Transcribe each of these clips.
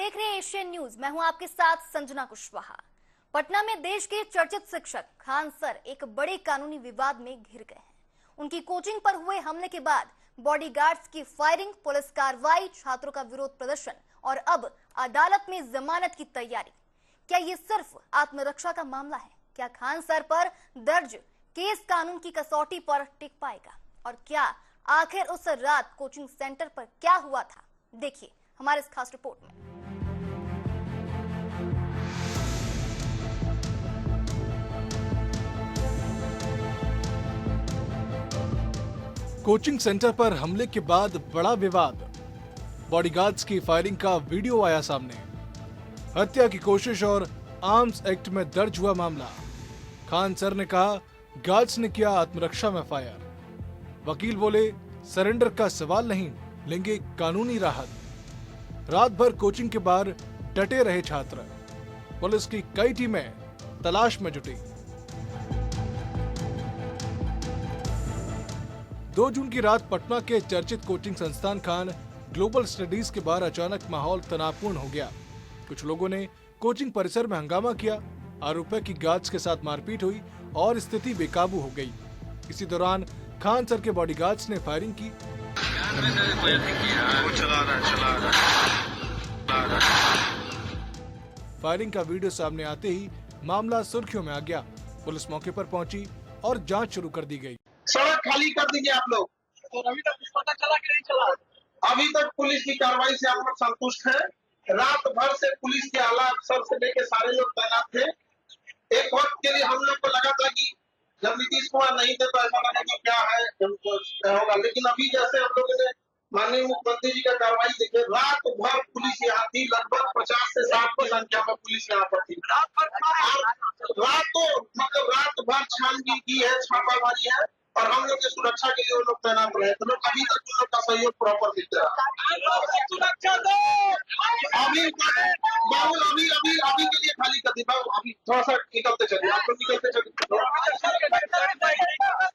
देख रहे हैं एशियन न्यूज। मैं हूं आपके साथ संजना कुशवाहा। पटना में देश के चर्चित शिक्षक खान सर एक बड़े कानूनी विवाद में घिर गए हैं। उनकी कोचिंग पर हुए हमले के बाद बॉडीगार्ड्स की फायरिंग, पुलिस कार्रवाई, छात्रों का विरोध प्रदर्शन और अब अदालत में जमानत की तैयारी। क्या ये सिर्फ आत्मरक्षा का मामला है? क्या खान सर पर दर्ज केस कानून की कसौटी पर टिक पाएगा? और क्या आखिर उस रात कोचिंग सेंटर पर क्या हुआ था? देखिए हमारे इस खास रिपोर्ट में। कोचिंग सेंटर पर हमले के बाद बड़ा विवाद। बॉडीगार्ड्स की फायरिंग का वीडियो आया सामने। हत्या की कोशिश और आर्म्स एक्ट में दर्ज हुआ मामला। खान सर ने कहा गार्ड्स ने किया आत्मरक्षा में फायर। वकील बोले सरेंडर का सवाल नहीं, लेंगे कानूनी राहत। रात भर कोचिंग के बाहर डटे रहे छात्र। पुलिस की कई टीमें तलाश में जुटी। 2 जून की रात पटना के चर्चित कोचिंग संस्थान खान ग्लोबल स्टडीज के बाहर अचानक माहौल तनावपूर्ण हो गया। कुछ लोगों ने कोचिंग परिसर में हंगामा किया। आरोप है कि गार्ड्स के साथ मारपीट हुई और स्थिति बेकाबू हो गई। इसी दौरान खान सर के बॉडीगार्ड्स ने फायरिंग की। फायरिंग का वीडियो सामने आते ही मामला सुर्खियों में आ गया। पुलिस मौके पर पहुंची और जांच शुरू कर दी गई। सड़क खाली कर दीजिए आप लोग। तो अभी तक कुछ पता चला कि नहीं चला? अभी तक पुलिस की कार्रवाई से हम लोग संतुष्ट हैं। रात भर से पुलिस के आला अफसर से लेकर सारे लोग तैनात थे। एक वक्त के लिए हम लोग को लगा था कि जब नीतीश कुमार नहीं थे तो ऐसा लगा कि क्या है होगा, लेकिन अभी जैसे हम लोगों ने माननीय मुख्यमंत्री जी का कार्रवाई देखे, रात भर पुलिस यहाँ थी। लगभग 50 से 60 की संख्या में पुलिस यहाँ पर थी। रात भर छानबीन की है, छापामारी है और हम लोग की सुरक्षा के लिए वो लोग तैनात रहे। तो लोग अभी तक उन लोग का सहयोग प्रॉपर दिख रहा है। सुरक्षा दो। अभी बाबुल अभी के लिए खाली कर दी। बाबू अभी थोड़ा सा निकलते चलिए, आप लोग निकलते चलिए।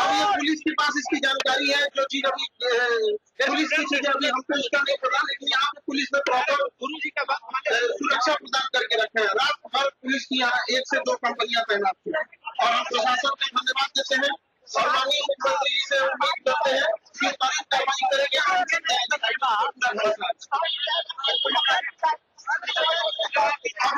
अब ये पुलिस के पास इसकी जानकारी है। जो चीज अभी पुलिस की चीजें अभी हमको इसका नहीं पता, लेकिन यहाँ पे पुलिस ने प्रॉपर सुरक्षा प्रदान करके रखे हैं। रात भर पुलिस की यहाँ 1 से 2 कंपनियां तैनात थी और हम प्रशासन को धन्यवाद देते हैं और माननीय मुख्यमंत्री जी से उम्मीद करते हैं कि त्वरित कार्रवाई करेंगे। अभी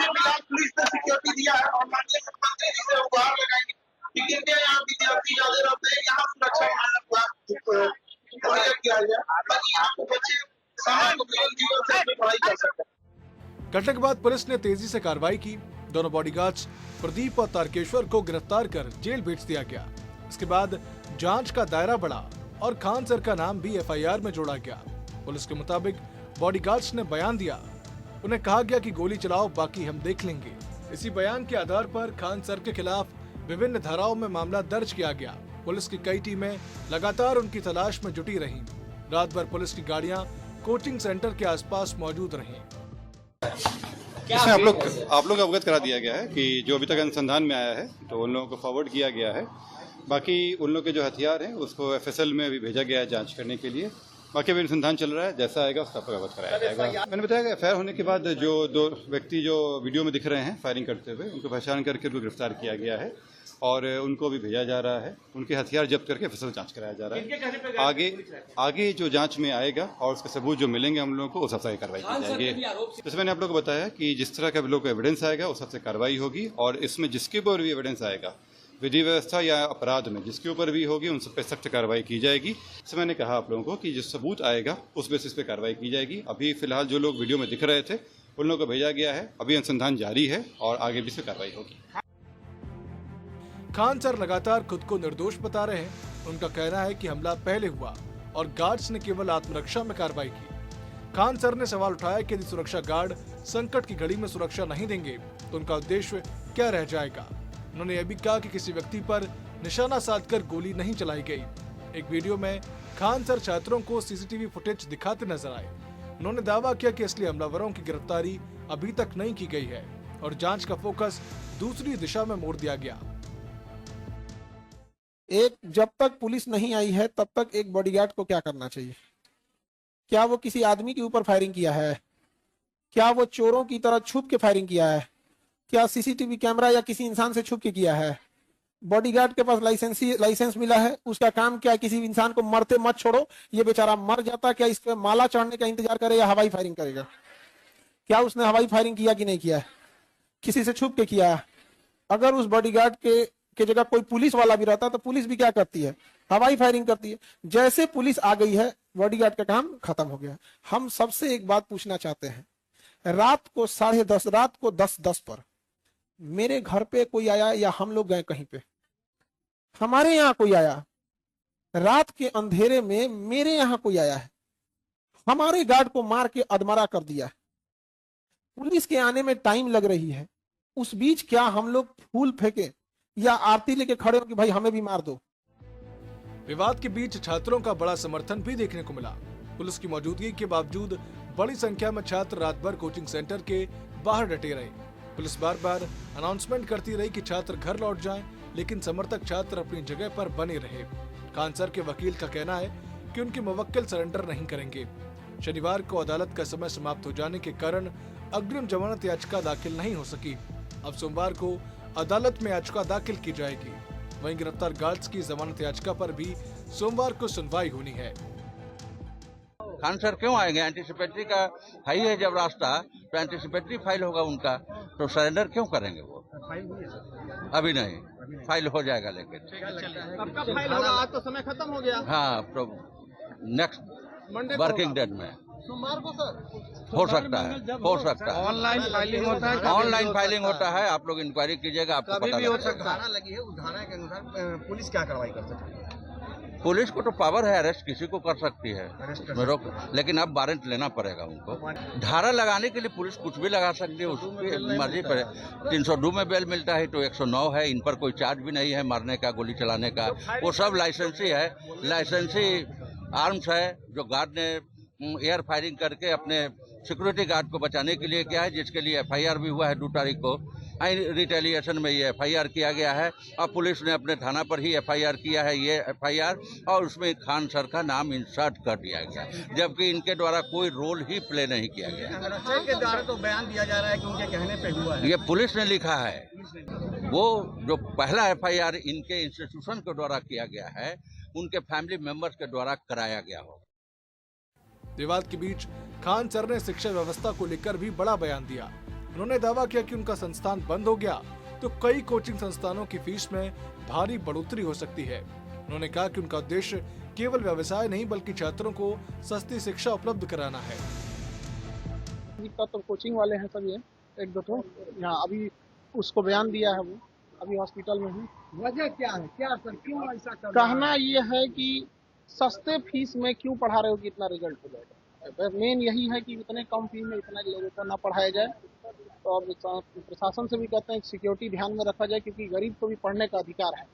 फिलहाल पुलिस ने सिक्योरिटी दिया है और माननीय मुख्यमंत्री जी से गुहार लगाएंगे कि जिनके यहाँ विद्यार्थी ज्यादा रहते हैं यहाँ सुरक्षा मुहैया किया जाए ताकि यहाँ पे बच्चे सामान्य जीवन से अपनी पढ़ाई कर सकें। घटना के बाद पुलिस ने तेजी से कार्रवाई की। दोनों बॉडीगार्ड्स प्रदीप और तारकेश्वर को गिरफ्तार कर जेल भेज दिया गया। इसके बाद जांच का दायरा बढ़ा और खान सर का नाम भी एफआईआर में जोड़ा गया। पुलिस के मुताबिक बॉडीगार्ड्स ने बयान दिया। उन्हें कहा गया कि गोली चलाओ, बाकी हम देख लेंगे। इसी बयान के आधार पर खान सर के खिलाफ विभिन्न धाराओं में मामला दर्ज किया गया। पुलिस की कई टीमें लगातार उनकी तलाश में जुटी रहीं। रात भर पुलिस की गाड़ियां कोचिंग सेंटर के आसपास मौजूद रहीं। इसमें आप लोग अवगत करा दिया गया है कि जो अभी तक अनुसंधान में आया है तो उन लोगों को फॉरवर्ड किया गया है। बाकी उन लोग के जो हथियार हैं उसको एफएसएल में अभी भेजा गया है जांच करने के लिए। बाकी अभी अनुसंधान चल रहा है, जैसा आएगा उसका अवगत कराया जाएगा। मैंने बताया कि एफआईआर होने के बाद जो 2 व्यक्ति जो वीडियो में दिख रहे हैं फायरिंग करते हुए, उनको पहचान करके उनको गिरफ्तार किया गया है और उनको भी भेजा जा रहा है। उनके हथियार जब्त करके एफएसएल जांच कराया जा रहा है। आगे जो जांच में आएगा और उसके सबूत जो मिलेंगे हम लोगों को उस हिसाब से कार्रवाई की जाएगी। जैसे मैंने आप लोगों को बताया कि जिस तरह का लोग को एविडेंस आएगा उस हिसाब से कार्रवाई होगी और इसमें जिसके ऊपर भी एविडेंस आएगा विधि व्यवस्था या अपराध में जिसके ऊपर भी होगी उन सब पे सख्त कार्रवाई की जाएगी। जैसे मैंने कहा आप लोगों को कि जो सबूत आएगा उस बेसिस पे कार्रवाई की जाएगी। अभी फिलहाल जो लोग वीडियो में दिख रहे थे उन लोगों को भेजा गया है। अभी अनुसंधान जारी है और आगे भी इस पे कार्रवाई होगी। खान सर लगातार खुद को निर्दोष बता रहे हैं। उनका कहना है कि हमला पहले हुआ और गार्ड्स ने केवल आत्मरक्षा में कार्रवाई की। खान सर ने सवाल उठाया कि यदि सुरक्षा गार्ड संकट की घड़ी में सुरक्षा नहीं देंगे तो उनका उद्देश्य क्या रह जाएगा। उन्होंने यह भी कहा कि किसी व्यक्ति पर निशाना साधकर गोली नहीं चलाई गई। एक वीडियो में खान सर छात्रों को सीसीटीवी फुटेज दिखाते नजर आए। उन्होंने दावा किया कि असली हमलावरों की गिरफ्तारी अभी तक नहीं की गई है और जांच का फोकस दूसरी दिशा में मोड़ दिया गया। जब तक पुलिस नहीं आई है तब तक एक बॉडीगार्ड को क्या करना चाहिए? क्या वो किसी आदमी के ऊपर फायरिंग किया है? क्या वो चोरों की तरह छुप के फायरिंग किया है? क्या सीसीटीवी कैमरा या किसी इंसान से छुप के किया है? बॉडीगार्ड के पास लाइसेंस मिला है, उसका काम क्या है? किसी इंसान को मरते मत छोड़ो, ये बेचारा मर जाता, क्या इसके माला चढ़ने का इंतजार करे या हवाई फायरिंग करेगा? क्या उसने हवाई फायरिंग किया कि नहीं किया है? किसी से छुप के किया है? अगर उस बॉडीगार्ड के जगह कोई पुलिस वाला भी रहता तो पुलिस भी क्या करती है? हवाई फायरिंग करती है। जैसे पुलिस आ गई है, बॉडीगार्ड का काम खत्म हो गया। हम सबसे एक बात पूछना चाहते हैं, रात को 10:30, रात को 10:10 पर मेरे घर पे कोई आया या हम लोग गए कहीं पे, हमारे यहाँ कोई आया, रात के अंधेरे में मेरे यहाँ कोई आया है, हमारे गार्ड को मार के अधमरा कर दिया है, पुलिस के आने में टाइम लग रही है, उस बीच क्या हम लोग फूल फेंके या आरती लेके खड़े हो कि भाई हमें भी मार दो? विवाद के बीच छात्रों का बड़ा समर्थन भी देखने को मिला। पुलिस की मौजूदगी के बावजूद बड़ी संख्या में छात्र रात भर कोचिंग सेंटर के बाहर डटे रहे। पुलिस बार बार अनाउंसमेंट करती रही कि छात्र घर लौट जाएं, लेकिन समर्थक छात्र अपनी जगह पर बने रहे। खान सर के वकील का कहना है कि उनके मुवक्किल सरेंडर नहीं करेंगे। शनिवार को अदालत का समय समाप्त हो जाने के कारण अग्रिम जमानत याचिका दाखिल नहीं हो सकी। अब सोमवार को अदालत में याचिका दाखिल की जाएगी। वहीं गिरफ्तार गार्ड्स की जमानत याचिका पर भी सोमवार को सुनवाई होनी है। खान सर क्यों आएंगे? एंटीसिपेटरी का है ही है, जब रास्ता तो एंटीसिपेटरी फाइल होगा उनका, तो सरेंडर क्यों करेंगे वो? अभी नहीं, फाइल हो जाएगा, लेकिन आपका फाइल होगा। आज तो समय खत्म हो गया। हाँ, तो नेक्स्ट वर्किंग डेट में सोमवार को सर हो सकता है। ऑनलाइन फाइलिंग होता है, ऑनलाइन फाइलिंग होता है। आप लोग इंक्वायरी कीजिएगा, आपको पता भी हो लगेगा। सकता है। लगी है, उस धारा के अनुसार पुलिस क्या कार्रवाई कर सकती है? पुलिस को तो पावर है, अरेस्ट किसी को कर सकती है, रोक, लेकिन अब वारंट लेना पड़ेगा उनको। धारा लगाने के लिए पुलिस कुछ भी लगा सकती है, उसकी मर्जी पर। 302 में बेल मिलता है तो 109 है, इन पर कोई चार्ज भी नहीं है मारने का, गोली चलाने का। वो सब लाइसेंसी है, लाइसेंसी आर्म्स है, जो गार्ड ने एयर फायरिंग करके अपने सिक्योरिटी गार्ड को बचाने के लिए किया है, जिसके लिए FIR भी हुआ है 2 तारीख को। रिटेलिएशन में ये FIR किया गया है और पुलिस ने अपने थाना पर ही FIR किया है, ये FIR, और उसमें खान सर का नाम इंसर्ट कर दिया गया, जबकि इनके द्वारा कोई रोल ही प्ले नहीं किया गया। के द्वारा तो बयान दिया जा रहा है कि उनके कहने पे हुआ है। ये पुलिस ने लिखा है, वो जो पहला FIR इनके इंस्टीट्यूशन के द्वारा किया गया है, उनके फैमिली मेंबर्स के द्वारा कराया गया हो। विवाद के बीच खान सर ने शिक्षा व्यवस्था को लेकर भी बड़ा बयान दिया। उन्होंने दावा किया कि उनका संस्थान बंद हो गया तो कई कोचिंग संस्थानों की फीस में भारी बढ़ोतरी हो सकती है। उन्होंने कहा कि उनका उद्देश्य केवल व्यवसाय नहीं बल्कि छात्रों को सस्ती शिक्षा उपलब्ध कराना है। तो कोचिंग वाले हैं सब, ये 1-2 तो यहाँ अभी उसको बयान दिया है, वो अभी हॉस्पिटल में है। वजह क्या है? क्या सर, क्यों ऐसा कर? कहना ये है कि सस्ते फीस में क्यों पढ़ा रहे हो कि इतना रिजल्ट हो जाएगा। मेन यही है कि इतने कम फीस में इतना लोगों को ना पढ़ाया जाए। तो अब प्रशासन से भी कहते हैं कि सिक्योरिटी ध्यान में रखा जाए, क्योंकि गरीब को भी पढ़ने का अधिकार है।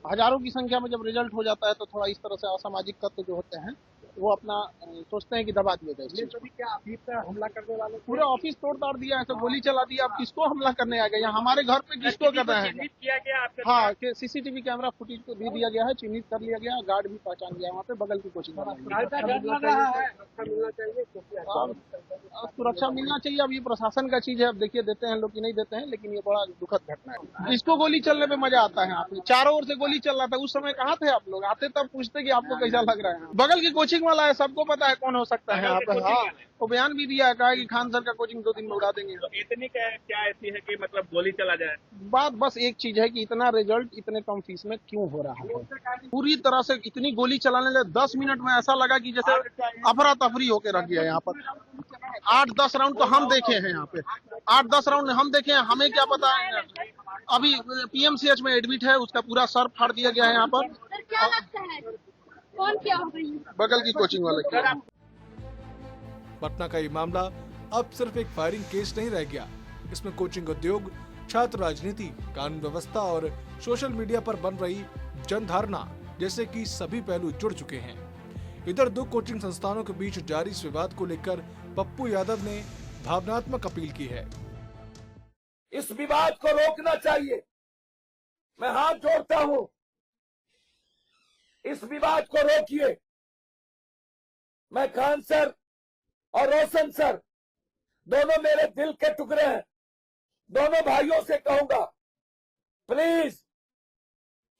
हजारों की संख्या में जब रिजल्ट हो जाता है तो थोड़ा इस तरह से असामाजिक तत्व जो होते हैं वो अपना सोचते हैं कि दबा दिया जाए। क्या ऑफिस पर हमला करने वाले पूरा ऑफिस तोड़ ताड़ दिया, ऐसे गोली चला दिया। आप किसको हमला करने आ गए? यहाँ हमारे घर पे किसको कर रहे हैं? किया गया आपके? हाँ, CCTV कैमरा फुटेज को दे दिया गया है, चिन्हित कर लिया गया, गार्ड भी पहचान गया वहाँ पे, बगल की कोचिंग सुरक्षा मिलना चाहिए। अब ये प्रशासन का चीज है, अब देखिए देते हैं लोग कि नहीं देते हैं, लेकिन ये बड़ा दुखद घटना है। इसको गोली चलने पे मजा आता है। आपने चारों ओर से गोली चल रहा था, उस समय कहाँ थे आप लोग? आते तब पूछते कि आपको कैसा लग रहा है। बगल की कोचिंग वाला है, सबको पता है कौन हो सकता है यहाँ पे। हाँ, वो बयान भी दिया है, कहा कि खान सर का कोचिंग 2 दिन में उड़ा देंगे। तो इतनी क्या ऐसी है कि मतलब गोली चला जाए? बात बस एक चीज है कि इतना रिजल्ट इतने कम फीस में क्यों हो रहा है। पूरी तरह से इतनी गोली चलाने लगे, 10 मिनट में ऐसा लगा कि जैसे अफरा तफरी होके रख गया यहाँ पर। 8-10 राउंड तो हम देखे हैं यहाँ पे, 8-10 राउंड हम देखे हैं, हमें क्या पता है। अभी PMCH में एडमिट है, उसका पूरा सर फाड़ दिया गया है यहाँ पर। क्या लगता है कौन क्या हो गई? बगल की कोचिंग वाले। पटना का ये मामला अब सिर्फ एक फायरिंग केस नहीं रह गया। इसमें कोचिंग उद्योग, छात्र राजनीति, कानून व्यवस्था और सोशल मीडिया पर बन रही जनधारणा जैसे कि सभी पहलू जुड़ चुके हैं। इधर 2 कोचिंग संस्थानों के बीच जारी इस विवाद को लेकर पप्पू यादव ने भावनात्मक अपील की है। इस विवाद को रोकना चाहिए। मैं हाथ जोड़ता हूं, इस विवाद को रोकिए। मैं खान सर और रोशन सर दोनों मेरे दिल के टुकड़े हैं। दोनों भाइयों से कहूंगा, प्लीज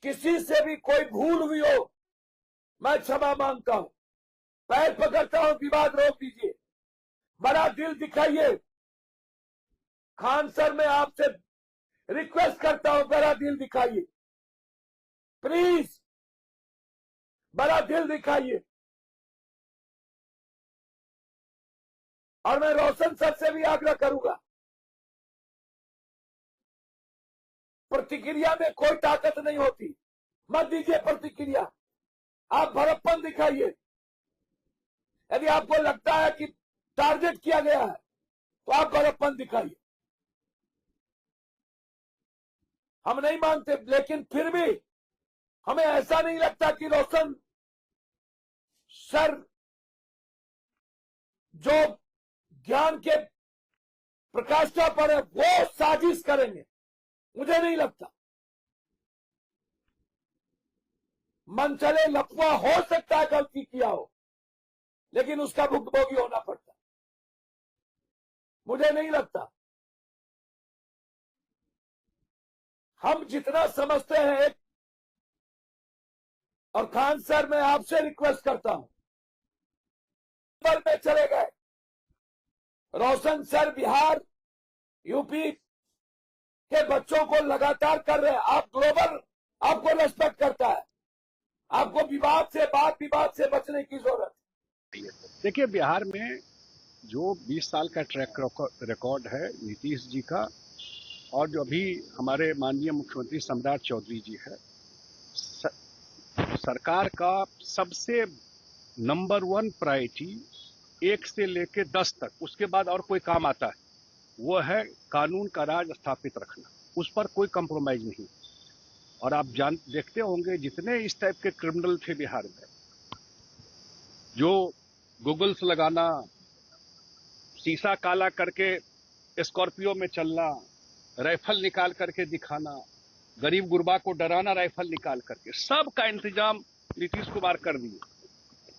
किसी से भी कोई भूल हुई हो, मैं क्षमा मांगता हूं, पैर पकड़ता हूं, विवाद रोक दीजिए, बड़ा दिल दिखाइए। खान सर, मैं आपसे रिक्वेस्ट करता हूं, बड़ा दिल दिखाइए, प्लीज बड़ा दिल दिखाइए। और मैं रोशन सर से भी आग्रह करूंगा, प्रतिक्रिया में कोई ताकत नहीं होती, मत दीजिए प्रतिक्रिया, आप भड़प्पन दिखाइए। यदि आपको लगता है कि टारगेट किया गया है तो आप भड़प्पन दिखाइए, हम नहीं मानते, लेकिन फिर भी हमें ऐसा नहीं लगता कि रोशन सर जो ज्ञान के प्रकाष्ठा पर है वो साजिश करेंगे, मुझे नहीं लगता। मन चले लफुआ हो सकता है गलती किया हो, लेकिन उसका भुगतभोगी होना पड़ता, मुझे नहीं लगता। हम जितना समझते हैं, और खान सर मैं आपसे रिक्वेस्ट करता हूं, पर में चले गए, रोशन सर बिहार यूपी के बच्चों को लगातार कर रहे हैं, आप ग्लोबल आपको रिस्पेक्ट करता है, आपको विवाद से बचने की जरूरत है। देखिए, बिहार में जो 20 साल का ट्रैक रिकॉर्ड है नीतीश जी का, और जो अभी हमारे माननीय मुख्यमंत्री सम्राट चौधरी जी है, सरकार का सबसे नंबर 1 प्रायोरिटी 1 से लेकर 10 तक, उसके बाद और कोई काम आता है, वो है कानून का राज स्थापित रखना, उस पर कोई कंप्रोमाइज नहीं। और आप देखते होंगे जितने इस टाइप के क्रिमिनल थे बिहार में, जो गूगल्स लगाना, शीशा काला करके स्कॉर्पियो में चलना, राइफल निकाल करके दिखाना, गरीब गुरबा को डराना राइफल निकाल करके, सब का इंतजाम नीतीश कुमार कर दिए।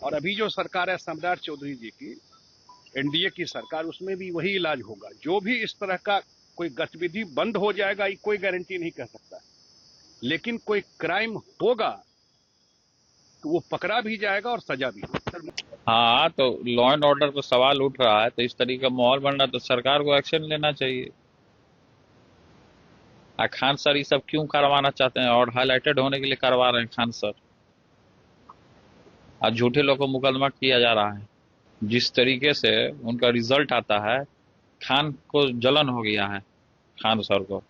और अभी जो सरकार है सम्राट चौधरी जी की, एनडीए की सरकार, उसमें भी वही इलाज होगा। जो भी इस तरह का कोई गतिविधि बंद हो जाएगा, ये कोई गारंटी नहीं कह सकता, लेकिन कोई क्राइम होगा तो वो पकड़ा भी जाएगा और सजा भी होगी। हाँ, तो लॉ एंड ऑर्डर पर सवाल उठ रहा है, तो इस तरीके का माहौल बन रहा है, तो सरकार को एक्शन लेना चाहिए। खान सर ये सब क्यों करवाना चाहते हैं, और हाईलाइटेड होने के लिए करवा रहे हैं खान सर। आज झूठे लोगों को मुकदमा किया जा रहा है, जिस तरीके से उनका रिजल्ट आता है, खान को जलन हो गया है, खान सर को।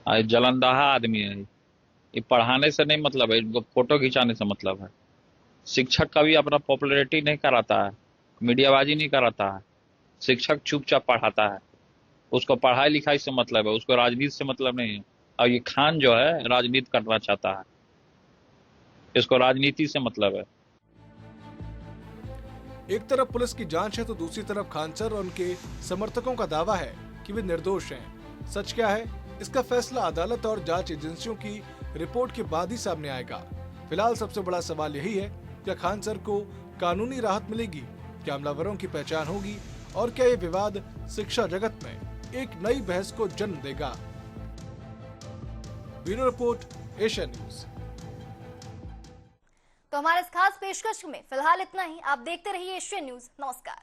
जलनदाहा आदमी है, ये पढ़ाने से नहीं मतलब है, इनको फोटो खिंचाने से मतलब है। शिक्षक का भी अपना पॉपुलैरिटी नहीं कराता है, मीडियाबाजी नहीं कराता है, शिक्षक चुपचाप पढ़ाता है, उसको पढ़ाई लिखाई से मतलब है, उसको राजनीति से मतलब नहीं है। और ये खान जो है राजनीति करना चाहता है, इसको राजनीति से मतलब है। एक तरफ पुलिस की जांच है तो दूसरी तरफ खान सर और उनके समर्थकों का दावा है कि वे निर्दोष हैं। सच क्या है, इसका फैसला अदालत और जांच एजेंसियों की रिपोर्ट के बाद ही सामने आएगा। फिलहाल सबसे बड़ा सवाल यही है, क्या खान सर को कानूनी राहत मिलेगी, क्या हमलावरों की पहचान होगी, और क्या ये विवाद शिक्षा जगत में एक नई बहस को जन्म देगा। Bureau report, Asian news. तो हमारे इस खास पेशकश में फिलहाल इतना ही। आप देखते रहिए एशियन न्यूज। नमस्कार।